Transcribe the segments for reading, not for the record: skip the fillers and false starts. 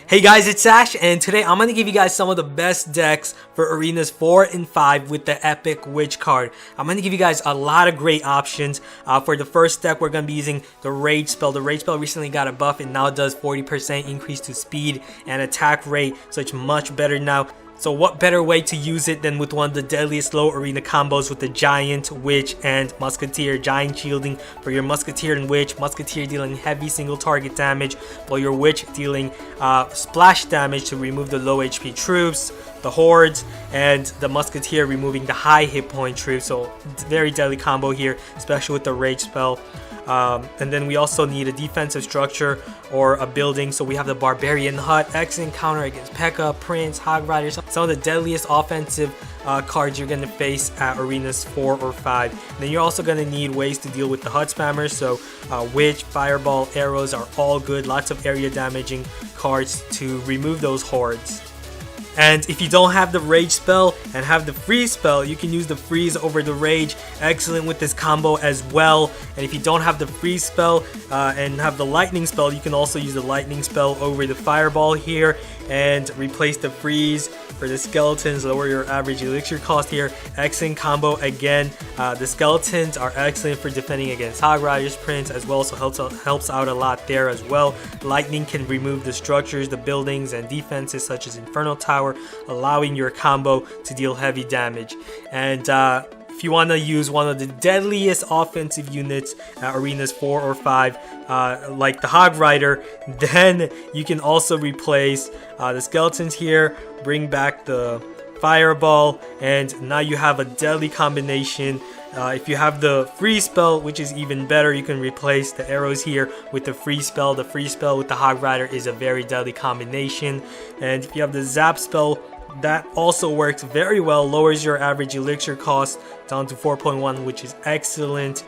Hey guys, it's Ash, and today I'm going to give you guys some of the best decks for Arenas 4 and 5 with the Epic Witch card. I'm going to give you guys a lot of great options. For the first deck, we're going to be using the Rage spell. The Rage spell recently got a buff and now does 40% increase to speed and attack rate, so it's much better now. So what better way to use it than with one of the deadliest low arena combos with the Giant, Witch, and Musketeer. Giant shielding for your Musketeer and Witch. Musketeer dealing heavy single target damage, while your Witch dealing splash damage to remove the low HP troops, the hordes, and the Musketeer removing the high hit point troops. So very deadly combo here, especially with the Rage spell. And then we also need a defensive structure or a building. So we have the Barbarian Hut, excellent counter against P.E.K.K.A, Prince, Hog Riders, some of the deadliest offensive cards you're going to face at Arenas 4 or 5. And then you're also going to need ways to deal with the Hut spammers. So Witch, Fireball, Arrows are all good. Lots of area damaging cards to remove those hordes. And if you don't have the Rage spell and have the Freeze spell, you can use the Freeze over the Rage. Excellent with this combo as well. And if you don't have the Freeze spell and have the Lightning spell, you can also use the Lightning spell over the Fireball here and replace the Freeze for the Skeletons, lower your average elixir cost here. Excellent combo again. The Skeletons are excellent for defending against Hog Riders, Prince as well, so helps out a lot there as well. Lightning can remove the structures, the buildings, and defenses such as Inferno Tower, allowing your combo to deal heavy damage. And if you want to use one of the deadliest offensive units at Arenas 4 or 5, like the Hog Rider, then you can also replace the Skeletons here, bring back the Fireball, and now you have a deadly combination. If you have the Freeze spell, which is even better, you can replace the Arrows here with the Freeze spell. The Freeze spell with the Hog Rider is a very deadly combination. And if you have the Zap spell, that also works very well, lowers your average elixir cost down to 4.1, which is excellent.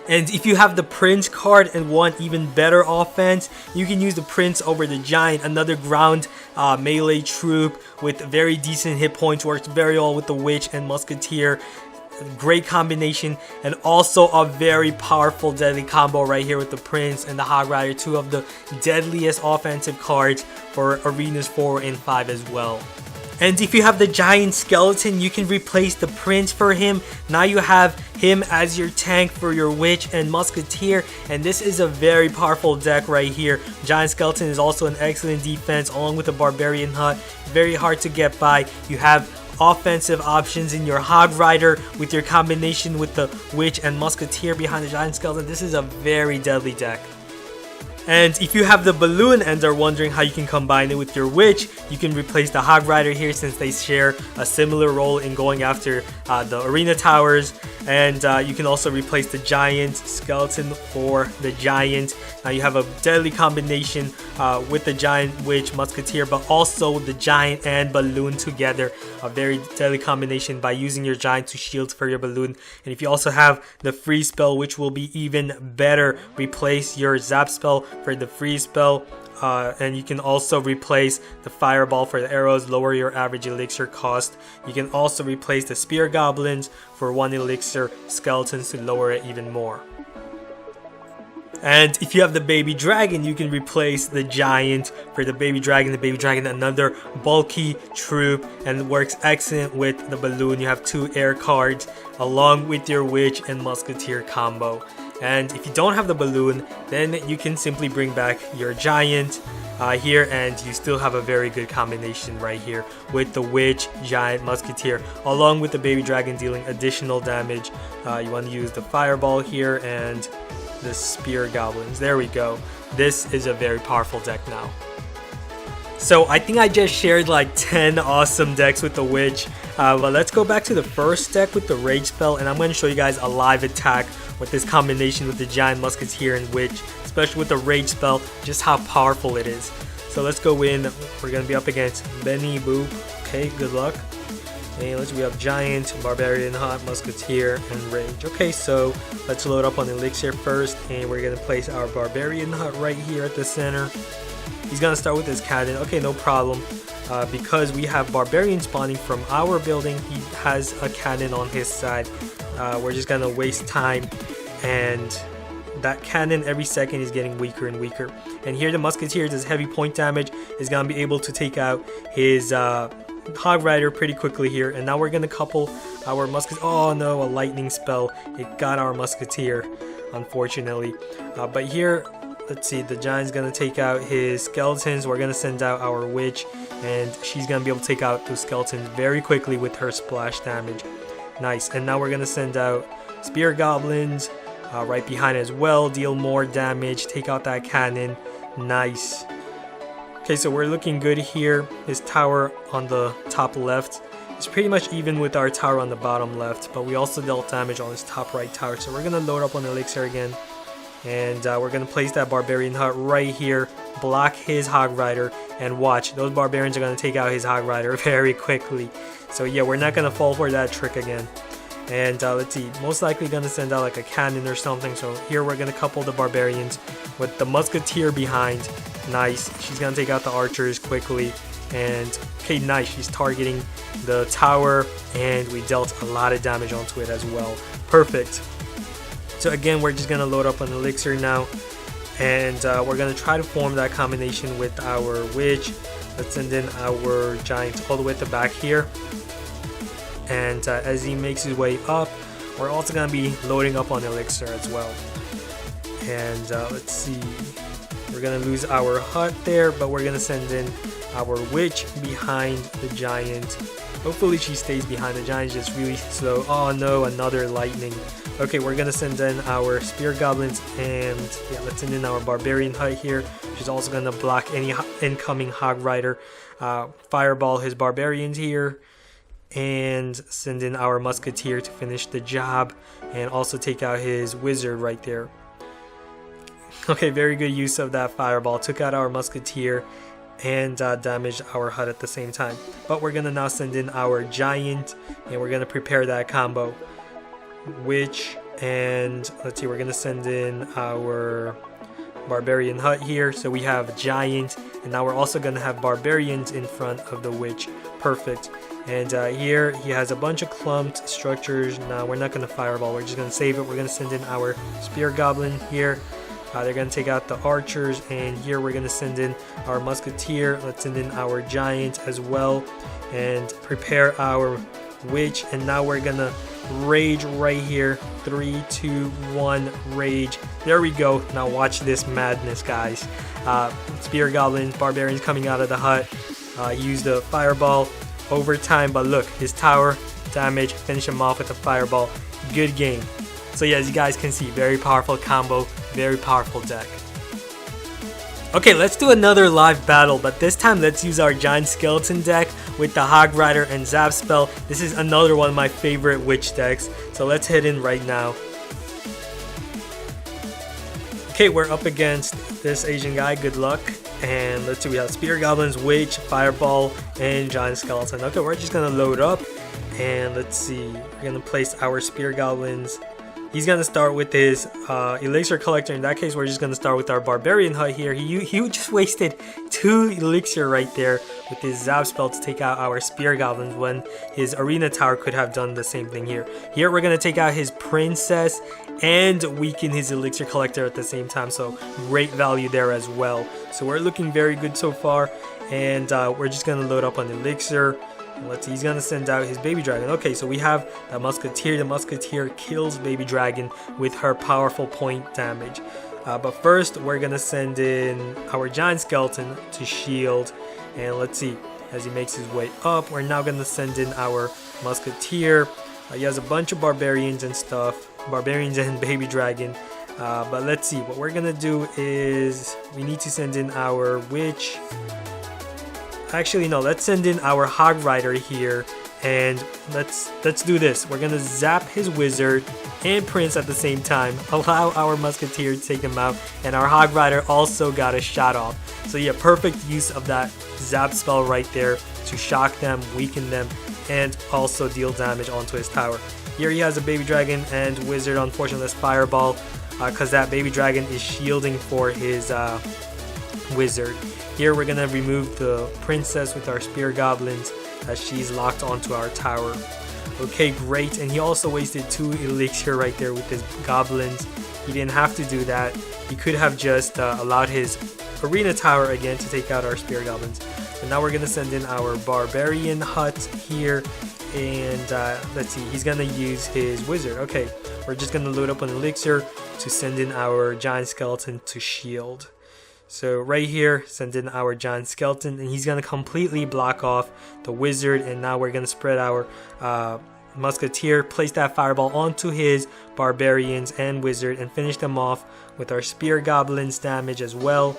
And if you have the Prince card and want even better offense, you can use the Prince over the Giant, another ground melee troop with very decent hit points, works very well with the Witch and Musketeer. Great combination, and also a very powerful deadly combo right here with the Prince and the Hog Rider, two of the deadliest offensive cards for Arenas 4 and 5 as well. And if you have the Giant Skeleton, you can replace the Prince for him. Now you have him as your tank for your Witch and Musketeer, and this is a very powerful deck right here. Giant Skeleton is also an excellent defense along with the Barbarian Hut. Very hard to get by. You have offensive options in your Hog Rider with your combination with the Witch and Musketeer behind the Giant Skeleton. This is a very deadly deck. And if you have the Balloon and are wondering how you can combine it with your Witch, you can replace the Hog Rider here since they share a similar role in going after the arena towers. And you can also replace the Giant Skeleton for the Giant. Now you have a deadly combination with the Giant, Witch, Musketeer, but also the Giant and Balloon together. A very deadly combination by using your Giant to shield for your Balloon. And if you also have the Freeze spell, which will be even better, replace your Zap spell for the Freeze spell. And you can also replace the Fireball for the Arrows, lower your average elixir cost. You can also replace the Spear Goblins for 1 elixir, Skeletons to lower it even more. And if you have the Baby Dragon, you can replace the Giant for the Baby Dragon. The Baby Dragon, another bulky troop, and works excellent with the Balloon. You have 2 air cards along with your Witch and Musketeer combo. And if you don't have the Balloon, then you can simply bring back your Giant here, and you still have a very good combination right here with the Witch, Giant, Musketeer, along with the Baby Dragon dealing additional damage. You want to use the Fireball here and the Spear Goblins. There we go. This is a very powerful deck now. So I think I just shared like 10 awesome decks with the Witch. But let's go back to the first deck with the Rage spell, and I'm going to show you guys a live attack with this combination with the Giant, Musketeer, and Witch, especially with the Rage spell, just how powerful it is. So let's go in. We're going to be up against Benny Boop. Okay, good luck. And we have Giant, Barbarian Hut, Musketeer, and Rage. Okay, so let's load up on Elixir first, and we're going to place our Barbarian Hut right here at the center. He's going to start with his cannon. Okay, no problem. Because we have Barbarian spawning from our building, he has a cannon on his side. We're just going to waste time and that cannon every second is getting weaker and weaker. And here the Musketeer does heavy point damage, is gonna be able to take out his Hog Rider pretty quickly here. And now we're gonna couple our Musketeer. Oh no, a lightning spell. It got our Musketeer, unfortunately. But here, let's see, the Giant's gonna take out his skeletons. We're gonna send out our Witch, and she's gonna be able to take out those skeletons very quickly with her splash damage. Nice. And now we're gonna send out Spear Goblins right behind as well, deal more damage, take out that cannon. Nice. Okay, so we're looking good here. His tower on the top left is pretty much even with our tower on the bottom left, but we also dealt damage on his top right tower. So we're gonna load up on Elixir again, and we're gonna place that Barbarian Hut right here, block his Hog Rider, and watch, those Barbarians are gonna take out his Hog Rider very quickly. So yeah, we're not gonna fall for that trick again. And let's see, most likely gonna send out like a cannon or something. So here we're gonna couple the Barbarians with the Musketeer behind. Nice. She's gonna take out the archers quickly. And okay, nice. She's targeting the tower, and we dealt a lot of damage onto it as well. Perfect. So again, we're just gonna load up on Elixir now, and we're gonna try to form that combination with our Witch. Let's send in our Giant all the way at the back here. And as he makes his way up, we're also going to be loading up on Elixir as well. And let's see, we're going to lose our Hut there, but we're going to send in our Witch behind the Giant. Hopefully she stays behind. The Giant's just really slow. Oh no, another lightning. Okay, we're going to send in our Spear Goblins, and yeah, let's send in our Barbarian Hut here. She's also going to block any incoming Hog Rider. Fireball his Barbarians here, and send in our Musketeer to finish the job, and also take out his Wizard right there. Okay, very good use of that Fireball. Took out our Musketeer and damaged our Hut at the same time. But we're gonna now send in our Giant, and we're gonna prepare that combo. Witch, and let's see, we're gonna send in our Barbarian Hut here. So we have Giant, and now we're also gonna have Barbarians in front of the Witch. Perfect. And here he has a bunch of clumped structures. Now we're not going to Fireball, we're just going to save it. We're going to send in our Spear Goblin here. They're going to take out the archers, and here we're going to send in our Musketeer. Let's send in our Giant as well, and prepare our Witch. And now we're going to Rage right here. 3, 2, 1, Rage. There we go. Now watch this madness, guys. Spear Goblins, Barbarians coming out of the Hut. Use the Fireball overtime, but look, his tower damage, finish him off with a Fireball. Good game. So yeah, as you guys can see, very powerful combo, very powerful deck. Okay, let's do another live battle, but this time let's use our Giant Skeleton deck with the Hog Rider and Zap spell. This is another one of my favorite Witch decks, so let's head in right now. Okay, we're up against this Asian guy. Good luck. And let's see, we have Spear Goblins, Witch, Fireball, and Giant Skeleton. Okay, we're just gonna load up, and let's see, we're gonna place our Spear Goblins. He's gonna start with his Elixir Collector. In that case, we're just gonna start with our Barbarian Hut here. He just wasted 2 Elixir right there with his Zap spell to take out our Spear Goblins, when his Arena Tower could have done the same thing here. Here, we're gonna take out his Princess and weaken his Elixir Collector at the same time, so great value there as well. So we're looking very good so far, and we're just gonna load up on Elixir. Let's see, he's gonna send out his Baby Dragon. Okay, so we have the Musketeer. The Musketeer kills Baby Dragon with her powerful point damage. But first, we're gonna send in our Giant Skeleton to shield. And let's see, as he makes his way up, we're now gonna send in our Musketeer. He has a bunch of Barbarians and stuff. Barbarians and Baby Dragon. But let's see, what we're gonna do is we need to send in our Witch. Actually, no, let's send in our Hog Rider here, and let's do this. We're gonna zap his Wizard and Prince at the same time, allow our Musketeer to take him out, and our Hog Rider also got a shot off. So yeah, perfect use of that zap spell right there to shock them, weaken them, and also deal damage onto his tower. Here he has a Baby Dragon and Wizard. Unfortunately, that's Fireball, because that Baby Dragon is shielding for his Wizard. Here we're gonna remove the Princess with our Spear Goblins, as she's locked onto our tower. Okay, great. And he also wasted 2 elixir right there with his goblins. He didn't have to do that. He could have just allowed his arena tower again to take out our spear goblins. And now we're gonna send in our barbarian hut here, and let's see, he's gonna use his wizard. Okay, we're just gonna load up an elixir to send in our giant skeleton to shield. So right here, send in our giant skeleton, and he's gonna completely block off the wizard. And now we're gonna spread our musketeer, place that fireball onto his barbarians and wizard, and finish them off with our spear goblins damage as well.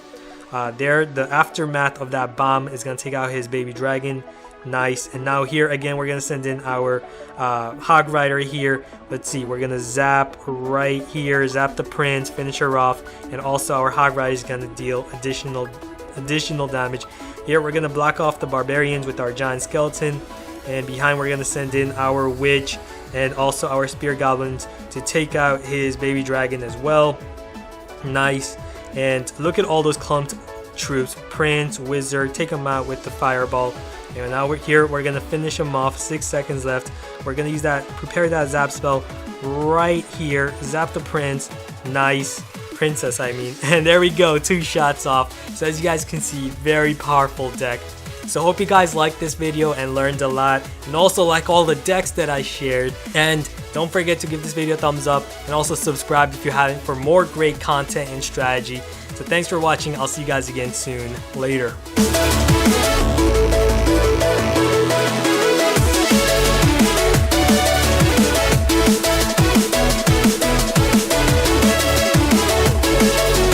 There, the aftermath of that bomb is gonna take out his baby dragon. Nice. And now here again, we're gonna send in our hog rider here. Let's see, we're gonna zap right here, zap the prince, finish her off, and also our hog rider is gonna deal additional damage. Here we're gonna block off the barbarians with our giant skeleton, and behind we're gonna send in our witch and also our spear goblins to take out his baby dragon as well. Nice. And look at all those clumped troops, prince, wizard, take them out with the fireball. And now we're gonna finish them off. 6 seconds left. We're gonna use that, prepare that zap spell right here, zap the prince. Nice. Princess, I mean. And there we go, 2 shots off. So as you guys can see, very powerful deck. So hope you guys liked this video and learned a lot, and also like all the decks that I shared. And don't forget to give this video a thumbs up, and also subscribe if you haven't for more great content and strategy. So thanks for watching. I'll see you guys again soon. Later.